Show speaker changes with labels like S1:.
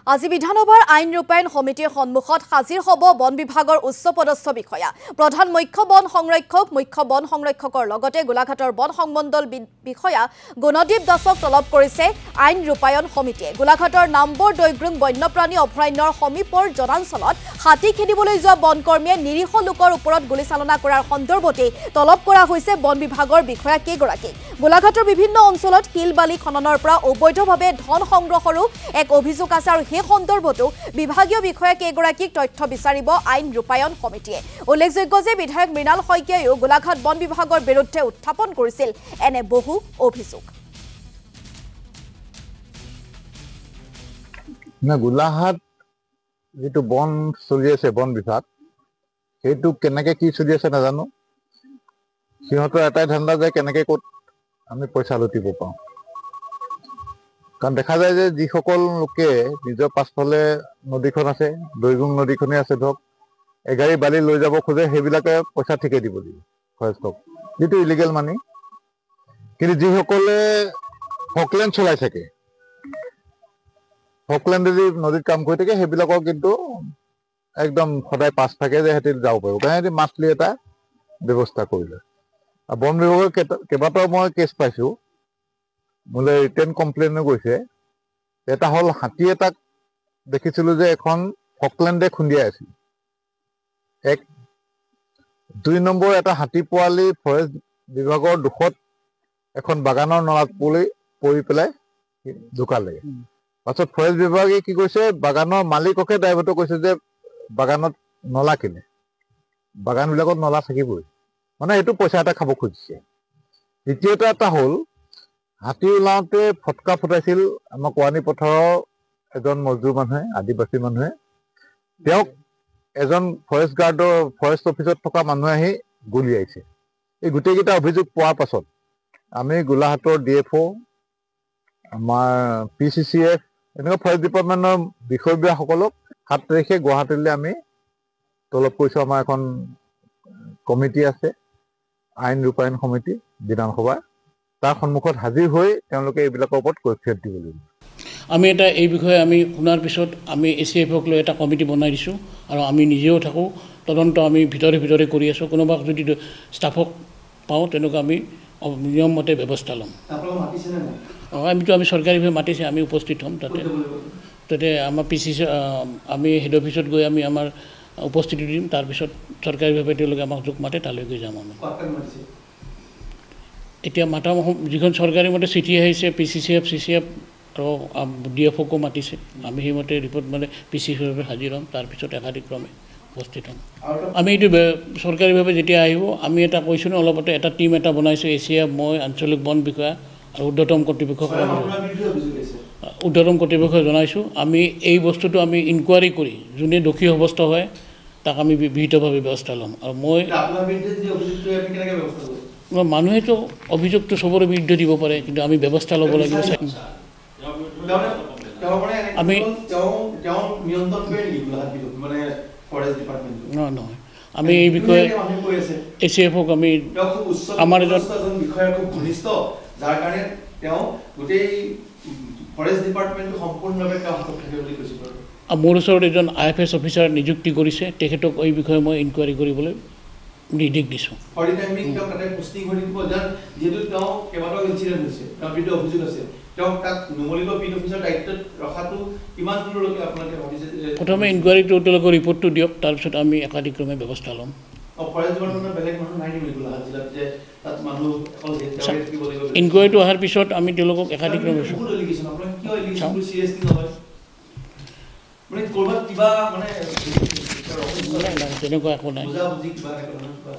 S1: আজি বিধানসভাৰ আইন ৰূপায়ণ সমিতিৰ সন্মুখত হাজিৰ হ'ব বন বিভাগৰ উচ্চপদস্থ বিষয়া প্ৰধান মুখ্য বন সংৰক্ষকৰ লগতে গোলাঘাটৰ বন সংমণ্ডল বিষয়া গুণদীপ দাসক তলব কৰিছে আইন ৰূপায়ণ সমিতিয়ে। গোলাঘাটৰ নাম্বৰ দৈগ্ৰুং বন্যপ্ৰাণী অভয়াৰণ্যৰ সমীপৰ জনাঞ্চলত হাতী খেদিবলৈ যোৱা বনকৰ্মীয়ে নিৰীহ লোকৰ ওপৰত গুলীচালনা কৰাৰ সন্দৰ্ভতে তলব কৰা হৈছে বন বিভাগৰ বিষয়া কেইগৰাকীক। গোলাঘাটৰ বিভিন্ন অঞ্চলত শিল বালি খননৰ পৰা অবৈধভাৱে ধন সংগ্ৰহৰো এক অভিযোগ আছে আৰু সেই সন্দৰ্ভতো বিভাগীয় বিষয়া কেইগৰাকীক তথ্য বিচাৰিব আইন ৰূপায়ণ সমিতিয়ে। উল্লেখযোগ্য যে বিধায়ক মৃণাল শইকীয়াইও গোলাঘাট বন বিভাগৰ বিৰুদ্ধে উত্থাপন কৰিছিল এনে বহু অভিযোগ।
S2: গোলাঘাট যেটো বন চলি আছে বন বিভাগ সেইটো কেনেকে কি চলি আছে নাজানো। সিহঁতৰ এটাই ধান্দা যে কেনেকে ক'ত আমি পইচা লুটিব পাওঁ। কাৰণ দেখা যায় যে যিসকল লোকে নিজৰ পাছফালে নদীখন আছে, দৈগুং নদীখনে আছে, ধৰক এগাড়ী বালি লৈ যাব খোজে, সেইবিলাকে পইচা ঠিকে দিব লাগিব ফৰেষ্টক, যিটো ইলিগেল মানি। কিন্তু যিসকলে ফকলেণ্ড চলাই থাকে, ফকলেণ্ডেদি নদীত কাম কৰি থাকে, সেইবিলাকৰ কিন্তু একদম সদায় পাছ থাকে যে সিহঁতি যাব পাৰিব, কাৰণ সিহঁতি মাছলি এটা ব্যৱস্থা কৰিলে। বন বিভাগৰ কেইবাটাও মই কেছ পাইছো, মোলৈ ৰিটেন কমপ্লেইনো গৈছে। এটা হ'ল হাতী এটাক দেখিছিলো যে এখন ফকলেণ্ডে খুন্দিয়াই আছিল। 2 নম্বৰ এটা হাতী পোৱালি ফৰেষ্ট বিভাগৰ দুখত এখন বাগানৰ নলাত পৰি পেলাই ঢুকালে। পাছত ফৰেষ্ট বিভাগে কি কৈছে, বাগানৰ মালিককে ড্ৰাইভাৰটো কৈছে যে বাগানত নলা কিনে, বাগানবিলাকত নলা থাকিবই, মানে এইটো পইচা এটা খাব খুজিছে। দ্বিতীয়টো এটা হ'ল হাতী ওলাওঁতে ফটকা ফুটাইছিল আমাৰ কোৱানী পথাৰৰ এজন মজদুৰ মানুহে, আদিবাসী মানুহে। তেওঁক এজন ফৰেষ্ট অফিচত থকা মানুহে আহি গুলিয়াইছে। এই গোটেইকেইটা অভিযোগ পোৱাৰ পাছত আমি গোলাঘাটৰ DFO, আমাৰ PCCF, এনেকুৱা ফৰেষ্ট ডিপাৰ্টমেণ্টৰ বিষয়ববীয়াসকলক 7 তাৰিখে গুৱাহাটীলৈ আমি তলব কৰিছোঁ। আমাৰ এখন কমিটি আছে, আইন ৰূপায়ণ সমিতি বিধানসভাৰ, তাৰ সন্মুখত হাজিৰ হৈ তেওঁলোকে এইবিলাকৰ ওপৰত কৈফিয়ত দিব লাগিব।
S3: আমি এই বিষয়ে আমি শুনাৰ পিছত আমি ACFক লৈ এটা কমিটি বনাই দিছোঁ আৰু আমি নিজেও থাকোঁ, তদন্ত আমি ভিতৰে কৰি আছোঁ। কোনোবা যদি ষ্টাফক পাওঁ তেনেকুৱা আমি নিয়মমতে ব্যৱস্থা ল'ম। আমি চৰকাৰীভাৱে মাতিছে, আমি উপস্থিত হ'ম তাতে আমাৰ PCC আমি হেড অফিচত গৈ আমি আমাৰ উপস্থিতি দিম। তাৰপিছত চৰকাৰীভাৱে তেওঁলোকে আমাক যোগ মাতে, তালৈকে যাম আমি। এতিয়া যিখন চৰকাৰী মতে চিঠি আহিছে, PCCF, CCF আৰু DFOকো মাতিছে। আমি সেইমতে ৰিপৰ্ট PCCF হাজিৰ হ'ম, তাৰপিছত একাধিক্ৰমে উপস্থিত হ'ম। আমি এইটো চৰকাৰীভাৱে যেতিয়া আহিব, আমি এটা কৈছোঁ ন অলপতে, এটা টীম এটা বনাইছোঁ, ACF, মই, আঞ্চলিক বন বিষয়া আৰু ঊৰ্ধ্বতম কৰ্তৃপক্ষক জনাইছোঁ। আমি এই বস্তুটো আমি ইনকুৱাৰী কৰি যোনে দোষী সাব্যস্ত হয় তাক আমি বিহিতভাৱে ব্যৱস্থা ল'ম। আৰু মানুহেতো অভিযোগটো চবৰে বিৰুদ্ধে দিব পাৰে, কিন্তু আমি ব্যৱস্থা ল'ব লাগিব। আমি নহয়, আমি এই বিষয়ে ACFক আমি আমাৰ এজন মোৰ ওচৰত এজন IFS অফিচাৰ নিযুক্তি কৰিছে, তেখেতক এই বিষয়ে মই ইনকুৱাৰী কৰিবলৈ নিৰ্দেশ দিছোঁ। প্ৰথমে ইনকুৱাৰীটো তেওঁলোকৰ ৰিপৰ্টটো দিয়ক, তাৰপিছত আমি একাধিক্ৰমে ব্যৱস্থা ল'ম। ইনকুৱাৰীটো অহাৰ পিছত আমি তেওঁলোকক একাধিক্ৰমে তেনেকুৱা একো নাই।